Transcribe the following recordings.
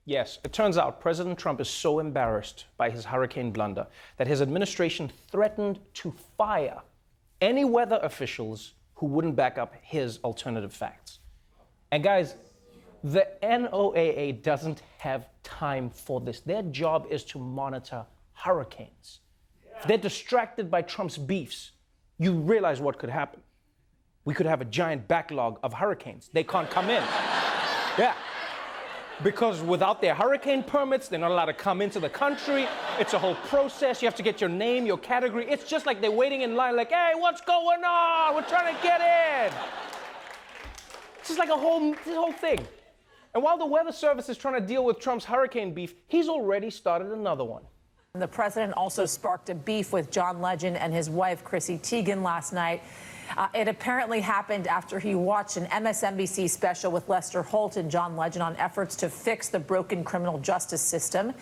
Yes, it turns out President Trump is so embarrassed by his hurricane blunder that his administration threatened to fire any weather officials who wouldn't back up his alternative facts. And guys, the NOAA doesn't have time for this. Their job is to monitor hurricanes. If they're distracted by Trump's beefs, you realize what could happen. We could have a giant backlog of hurricanes. They can't come in. Yeah. Because without their hurricane permits, they're not allowed to come into the country. It's a whole process. You have to get your name, your category. It's just like they're waiting in line like, hey, what's going on? We're trying to get in. It's just like this whole thing. And while the Weather Service is trying to deal with Trump's hurricane beef, he's already started another one. The president also sparked a beef with John Legend and his wife, Chrissy Teigen, last night. It apparently happened after he watched an MSNBC special with Lester Holt and John Legend on efforts to fix the broken criminal justice system.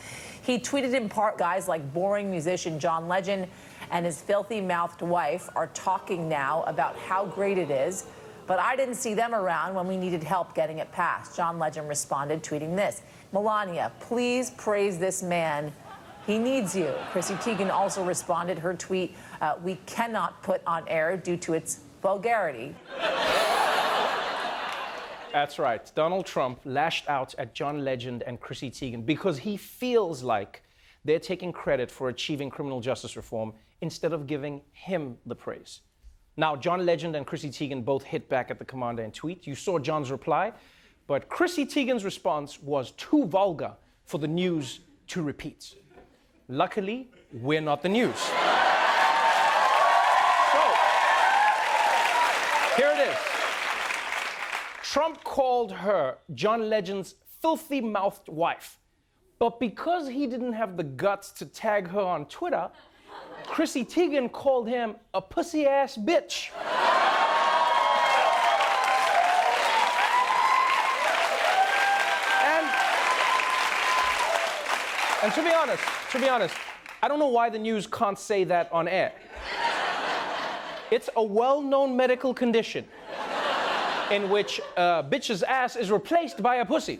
He tweeted in part, guys like boring musician John Legend and his filthy-mouthed wife are talking now about how great it is, but I didn't see them around when we needed help getting it passed. John Legend responded, tweeting this: Melania, please praise this man. He needs you. Chrissy Teigen also responded, her tweet, we cannot put on air due to its vulgarity. That's right. Donald Trump lashed out at John Legend and Chrissy Teigen because he feels like they're taking credit for achieving criminal justice reform instead of giving him the praise. Now, John Legend and Chrissy Teigen both hit back at the commander in tweet. You saw John's reply, but Chrissy Teigen's response was too vulgar for the news to repeat. Luckily, we're not the news. So, here it is. Trump called her John Legend's filthy-mouthed wife. But because he didn't have the guts to tag her on Twitter, Chrissy Teigen called him a pussy-ass bitch. And to be honest, I don't know why the news can't say that on air. It's a well-known medical condition in which a bitch's ass is replaced by a pussy.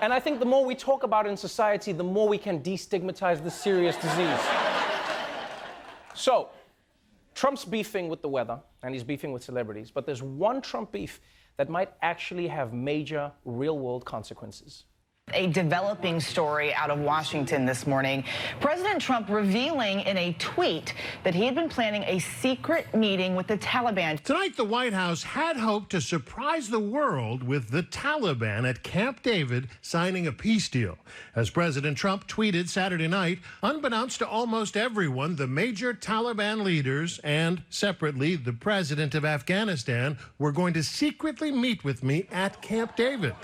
And I think the more we talk about it in society, the more we can destigmatize this serious disease. So, Trump's beefing with the weather, and he's beefing with celebrities, but there's one Trump beef that might actually have major real-world consequences. A developing story out of Washington this morning. President Trump revealing in a tweet that he had been planning a secret meeting with the Taliban. Tonight, the White House had hoped to surprise the world with the Taliban at Camp David signing a peace deal. As President Trump tweeted Saturday night, unbeknownst to almost everyone, the major Taliban leaders and, separately, the president of Afghanistan were going to secretly meet with me at Camp David.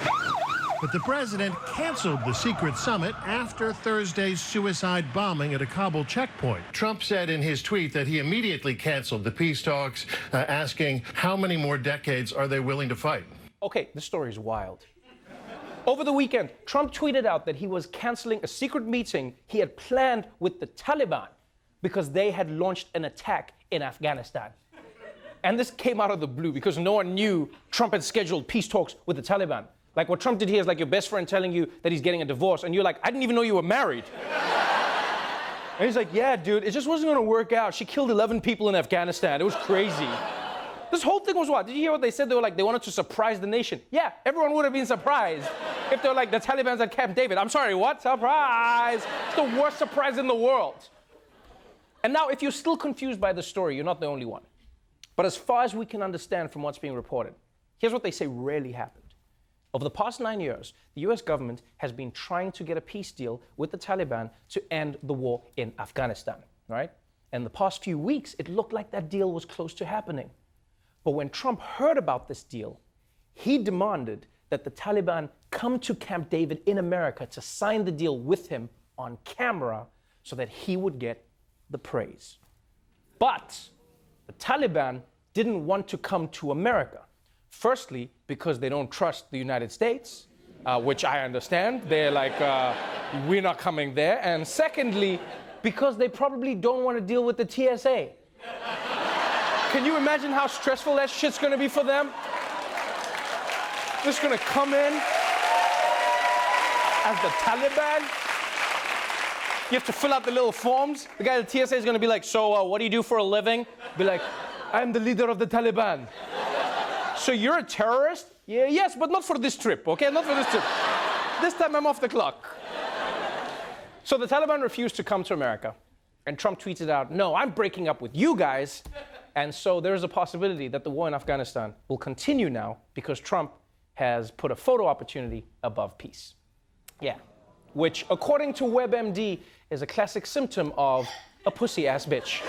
But the president canceled the secret summit after Thursday's suicide bombing at a Kabul checkpoint. Trump said in his tweet that he immediately canceled the peace talks, asking how many more decades are they willing to fight? Okay, this story is wild. Over the weekend, Trump tweeted out that he was canceling a secret meeting he had planned with the Taliban because they had launched an attack in Afghanistan. And this came out of the blue because no one knew Trump had scheduled peace talks with the Taliban. Like what Trump did here is like your best friend telling you that he's getting a divorce, and you're like, I didn't even know you were married. And he's like, yeah, dude, it just wasn't gonna work out. She killed 11 people in Afghanistan. It was crazy. This whole thing was what? Did you hear what they said? They were like, they wanted to surprise the nation. Yeah, everyone would have been surprised if they were like, the Taliban's at Camp David. I'm sorry, what? Surprise! It's the worst surprise in the world. And now, if you're still confused by the story, you're not the only one. But as far as we can understand from what's being reported, here's what they say really happened. Over the past 9 years, the US government has been trying to get a peace deal with the Taliban to end the war in Afghanistan, right? And the past few weeks, it looked like that deal was close to happening. But when Trump heard about this deal, he demanded that the Taliban come to Camp David in America to sign the deal with him on camera so that he would get the praise. But the Taliban didn't want to come to America. Firstly, because they don't trust the United States, which I understand. They're like, we're not coming there. And secondly, because they probably don't want to deal with the TSA. Can you imagine how stressful that shit's gonna be for them? They're just gonna come in. as the Taliban. You have to fill out the little forms. The guy at the TSA is going to be like, so what do you do for a living? Be like, I'm the leader of the Taliban. So you're a terrorist? Yeah, yes, but not for this trip, okay? Not for this trip. This time I'm off the clock. So the Taliban refused to come to America. And Trump tweeted out, no, I'm breaking up with you guys. And so there's a possibility that the war in Afghanistan will continue now because Trump has put a photo opportunity above peace. Yeah. Which, according to WebMD, is a classic symptom of a pussy-ass bitch.